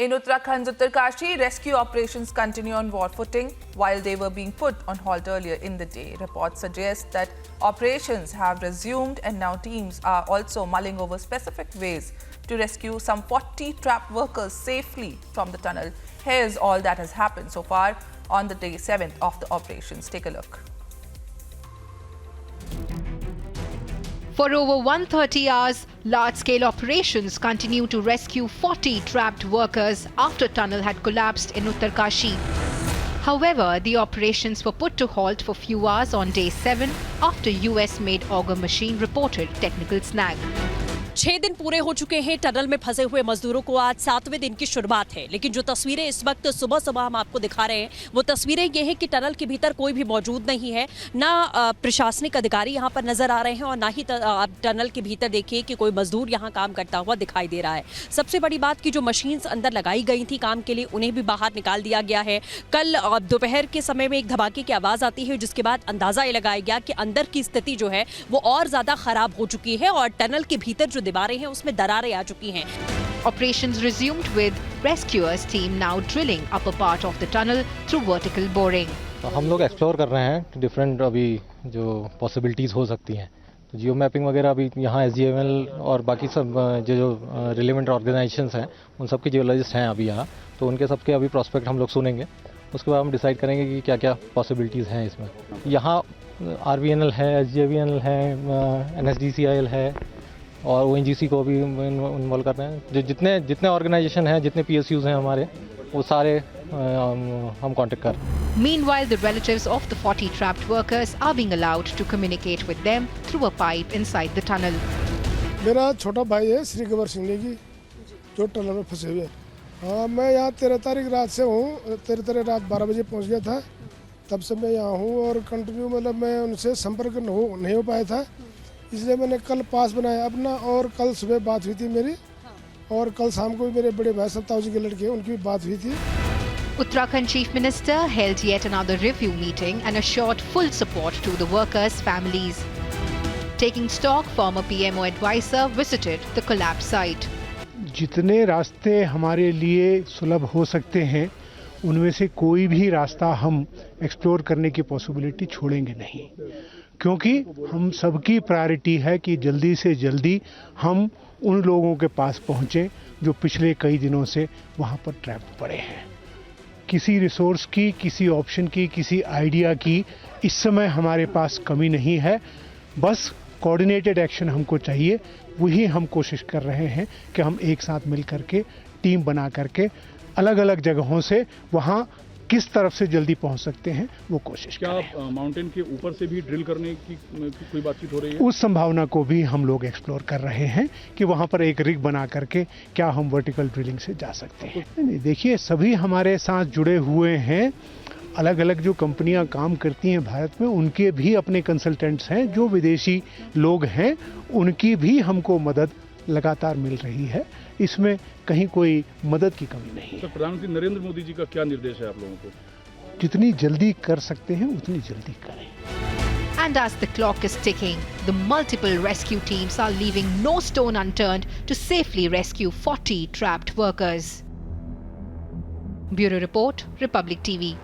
In Uttarakhand's Uttarkashi, rescue operations continue on war footing while they were being put on halt earlier in the day. Reports suggest that operations have resumed and now teams are also mulling over specific ways to rescue some 40 trapped workers safely from the tunnel. Here's all that has happened so far on the day 7th of the operations. Take a look. For over 130 hours, large-scale operations continue to rescue 40 trapped workers after tunnel had collapsed in Uttarkashi. However, the operations were put to halt for few hours on day 7 after US-made auger machine reported technical snag. 6 दिन पूरे हो चुके हैं tunnel में फंसे हुए मजदूरों को आज 7वें दिन की शुरुआत है, लेकिन जो तस्वीरें इस वक्त सुबह सुबह हम आपको दिखा रहे हैं वो तस्वीरें ये हैं कि टनल के भीतर कोई भी मौजूद नहीं है, ना प्रशासनिक अधिकारी यहाँ पर नजर आ रहे हैं और ना ही आप टनल के भीतर देखिए कि कोई मजदूर यहाँ काम करता हुआ दिखाई दे रहा है। सबसे बड़ी बात कि जो मशीन्स अंदर लगाई गई थी काम के लिए उन्हें भी बाहर निकाल दिया गया है। कल दोपहर के समय में एक धमाके की आवाज़ आती है जिसके बाद अंदाज़ा ये लगाया गया कि अंदर की स्थिति जो है वो और ज़्यादा ख़राब हो चुकी है और टनल के भीतर जो दीवारें हैं उसमें दरारें आ चुकी हैं। Operations resumed with rescuers team now drilling upper part of the tunnel through vertical boring. हम लोग एक्सप्लोर कर रहे हैं डिफरेंट अभी जो पॉसिबिलिटीज़ हो सकती हैं, तो जियो मैपिंग वगैरह अभी यहाँ SGML और बाकी सब जो रिलेवेंट ऑर्गेनाइजेशंस हैं उन सब के जियोलॉजिस्ट हैं अभी यहाँ, तो उनके सबके अभी प्रोस्पेक्ट हम लोग सुनेंगे। उसके बाद हम डिसाइड करेंगे कि क्या क्या पॉसिबिलिटीज़ हैं इसमें। यहाँ RVNL है, SJVNL है, NSDCIL है और ONGC को भी इन्वॉल्व कर रहे हैं। जितने ऑर्गेनाइजेशन हैं, जितने PSUs हैं हमारे, वो सारे हम कांटेक्ट कर रहे हैं। Meanwhile, the relatives of the 40 trapped workers are being allowed to communicate with them through a pipe inside the tunnel. मेरा छोटा भाई है श्री गबर सिंह नेगी जो टनल में फंसे हुए हैं। हाँ, मैं यहाँ 13 तारीख रात से हूँ। 13 रात 12 बजे पहुँच गया था, तब से मैं यहाँ हूँ और कंटिन्यू मतलब मैं उनसे संपर्क नहीं हो पाया था, इसलिए मैंने कल पास बनाया अपना और कल सुबह बात हुई थी मेरी और कल शाम को भी मेरे बड़े भाई सप्ताह जी के लड़के उनकी भी बात हुई थी। Uttarakhand Chief Minister held yet another review meeting and assured full support to the workers' families. Taking stock, former PMO advisor visited the collapse site. जितने रास्ते हमारे लिए सुलभ हो सकते हैं उनमें से कोई भी रास्ता हम एक्सप्लोर करने की पॉसिबिलिटी छोड़ेंगे नहीं, क्योंकि हम सबकी प्रायोरिटी है कि जल्दी से जल्दी हम उन लोगों के पास पहुंचे जो पिछले कई दिनों से वहां पर ट्रैप पड़े हैं। किसी रिसोर्स की, किसी ऑप्शन की, किसी आइडिया की इस समय हमारे पास कमी नहीं है, बस कोऑर्डिनेटेड एक्शन हमको चाहिए। वही हम कोशिश कर रहे हैं कि हम एक साथ मिल करके टीम बना करके अलग अलग जगहों से वहाँ किस तरफ से जल्दी पहुंच सकते हैं वो कोशिश करें। क्या माउंटेन के ऊपर से भी ड्रिल करने की कोई बातचीत हो रही है? उस संभावना को भी हम लोग एक्सप्लोर कर रहे हैं कि वहां पर एक रिग बना करके क्या हम वर्टिकल ड्रिलिंग से जा सकते हैं। नहीं, देखिए सभी हमारे साथ जुड़े हुए हैं। अलग अलग जो कंपनियां काम करती हैं भारत में उनके भी अपने कंसल्टेंट्स हैं, जो विदेशी लोग हैं उनकी भी हमको मदद लगातार मिल रही है। इसमें कहीं कोई मदद की कमी नहीं है। तो प्रधानमंत्री नरेंद्र मोदी जी का क्या निर्देश है आप लोगों को? जितनी जल्दी कर सकते हैं उतनी जल्दी करें। And as the clock is ticking, the multiple rescue teams are leaving no stone unturned to safely rescue 40 trapped workers. Bureau Report, Republic TV.